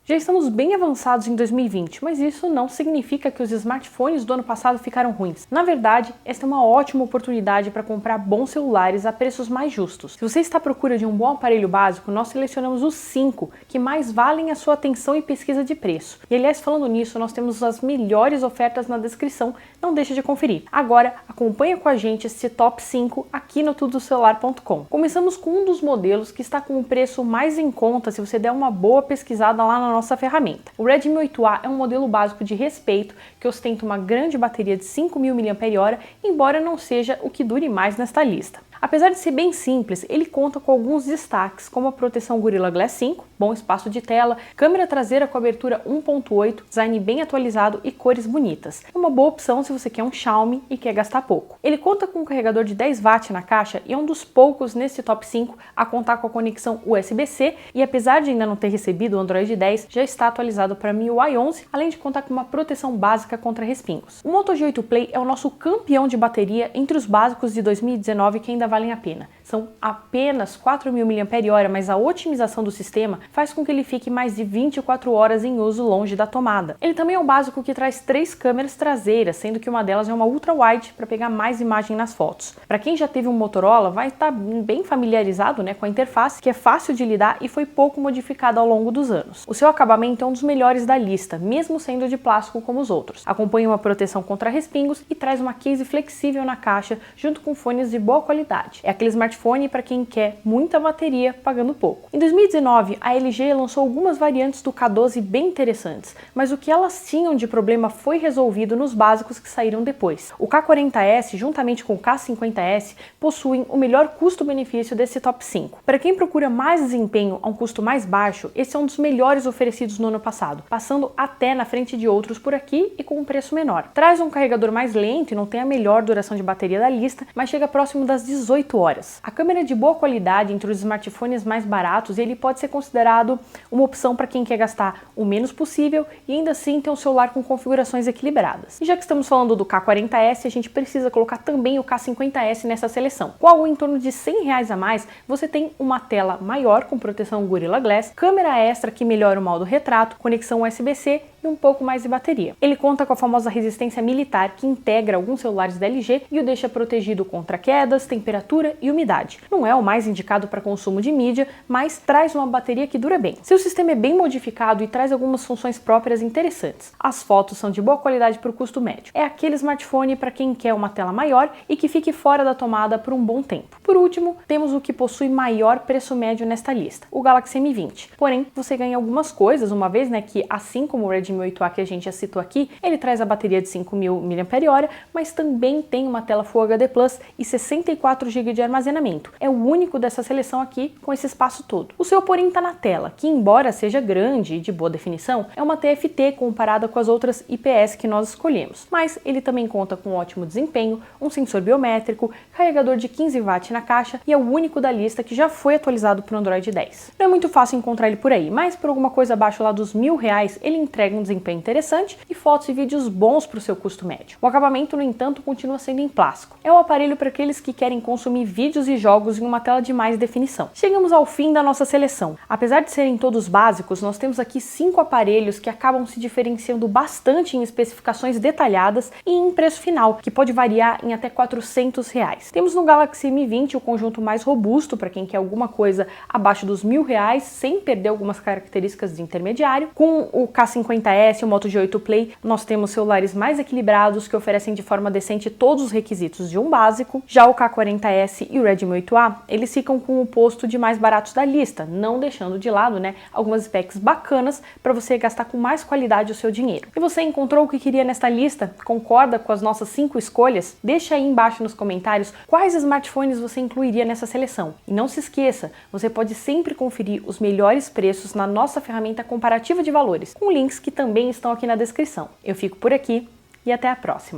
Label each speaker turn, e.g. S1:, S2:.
S1: Já estamos bem avançados em 2020, mas isso não significa que os smartphones do ano passado ficaram ruins. Na verdade, esta é uma ótima oportunidade para comprar bons celulares a preços mais justos. Se você está à procura de um bom aparelho básico, nós selecionamos os 5 que mais valem a sua atenção e pesquisa de preço. E aliás, falando nisso, nós temos as melhores ofertas na descrição, não deixe de conferir. Agora, acompanha com a gente esse top 5 aqui no tudocelular.com. Começamos com um dos modelos que está com o preço mais em conta se você der uma boa pesquisada lá na nossa ferramenta. O Redmi 8A é um modelo básico de respeito que ostenta uma grande bateria de 5.000 mAh, embora não seja o que dure mais nesta lista. Apesar de ser bem simples, ele conta com alguns destaques, como a proteção Gorilla Glass 5, bom espaço de tela, câmera traseira com abertura 1.8, design bem atualizado e cores bonitas. É uma boa opção se você quer um Xiaomi e quer gastar pouco. Ele conta com um carregador de 10 watts na caixa e é um dos poucos nesse top 5 a contar com a conexão USB-C e apesar de ainda não ter recebido o Android 10, já está atualizado para MIUI 11, além de contar com uma proteção básica contra respingos. O Moto G8 Play é o nosso campeão de bateria entre os básicos de 2019 que ainda valem a pena. São apenas 4.000 mAh, mas a otimização do sistema faz com que ele fique mais de 24 horas em uso longe da tomada. Ele também é um básico que traz 3 câmeras traseiras, sendo que uma delas é uma ultra-wide para pegar mais imagem nas fotos. Para quem já teve um Motorola, vai estar bem familiarizado, com a interface, que é fácil de lidar e foi pouco modificada ao longo dos anos. O seu acabamento é um dos melhores da lista, mesmo sendo de plástico como os outros. Acompanha uma proteção contra respingos e traz uma case flexível na caixa, junto com fones de boa qualidade. É aquele smartphone para quem quer muita bateria pagando pouco. Em 2019, a LG lançou algumas variantes do K12 bem interessantes, mas o que elas tinham de problema foi resolvido nos básicos que saíram depois. O K40S, juntamente com o K50S, possuem o melhor custo-benefício desse top 5. Para quem procura mais desempenho a um custo mais baixo, esse é um dos melhores oferecidos no ano passado, passando até na frente de outros por aqui e com um preço menor. Traz um carregador mais lento e não tem a melhor duração de bateria da lista, mas chega próximo das 18 horas. A câmera é de boa qualidade entre os smartphones mais baratos e ele pode ser considerado uma opção para quem quer gastar o menos possível e ainda assim ter um celular com configurações equilibradas. E já que estamos falando do K40S, a gente precisa colocar também o K50S nessa seleção. Com algo em torno de R$100 a mais, você tem uma tela maior com proteção Gorilla Glass, câmera extra que melhora o modo retrato, conexão USB-C e um pouco mais de bateria. Ele conta com a famosa resistência militar que integra alguns celulares da LG e o deixa protegido contra quedas, temperatura e umidade. Não é o mais indicado para consumo de mídia, mas traz uma bateria que dura bem. Seu sistema é bem modificado e traz algumas funções próprias interessantes. As fotos são de boa qualidade para o custo médio. É aquele smartphone para quem quer uma tela maior e que fique fora da tomada por um bom tempo. Por último, temos o que possui maior preço médio nesta lista, o Galaxy M20. Porém, você ganha algumas coisas, uma vez que assim como o Redmi 8A que a gente já citou aqui, ele traz a bateria de 5.000 mAh, mas também tem uma tela Full HD Plus e 64 GB de armazenamento. É o único dessa seleção aqui com esse espaço todo. O seu porém está na tela, que embora seja grande e de boa definição, é uma TFT comparada com as outras IPS que nós escolhemos. Mas ele também conta com ótimo desempenho, um sensor biométrico, carregador de 15 watts na caixa e é o único da lista que já foi atualizado para o Android 10. Não é muito fácil encontrar ele por aí, mas por alguma coisa abaixo lá dos R$1.000, ele entrega um desempenho interessante e fotos e vídeos bons para o seu custo médio. O acabamento, no entanto, continua sendo em plástico. É o aparelho para aqueles que querem consumir vídeos e jogos em uma tela de mais definição. Chegamos ao fim da nossa seleção. Apesar de serem todos básicos, nós temos aqui 5 aparelhos que acabam se diferenciando bastante em especificações detalhadas e em preço final, que pode variar em até R$400. Temos no Galaxy M20 o conjunto mais robusto para quem quer alguma coisa abaixo dos R$1.000, sem perder algumas características de intermediário. Com o K50S e o Moto G8 Play, nós temos celulares mais equilibrados que oferecem de forma decente todos os requisitos de um básico. Já o K40S e o Redmi 8A, eles ficam com o posto de mais baratos da lista, não deixando de lado, algumas specs bacanas para você gastar com mais qualidade o seu dinheiro. E você encontrou o que queria nesta lista? Concorda com as nossas 5 escolhas? Deixa aí embaixo nos comentários quais smartphones você incluiria nessa seleção. E não se esqueça, você pode sempre conferir os melhores preços na nossa ferramenta comparativa de valores, com links que também estão aqui na descrição. Eu fico por aqui e até a próxima!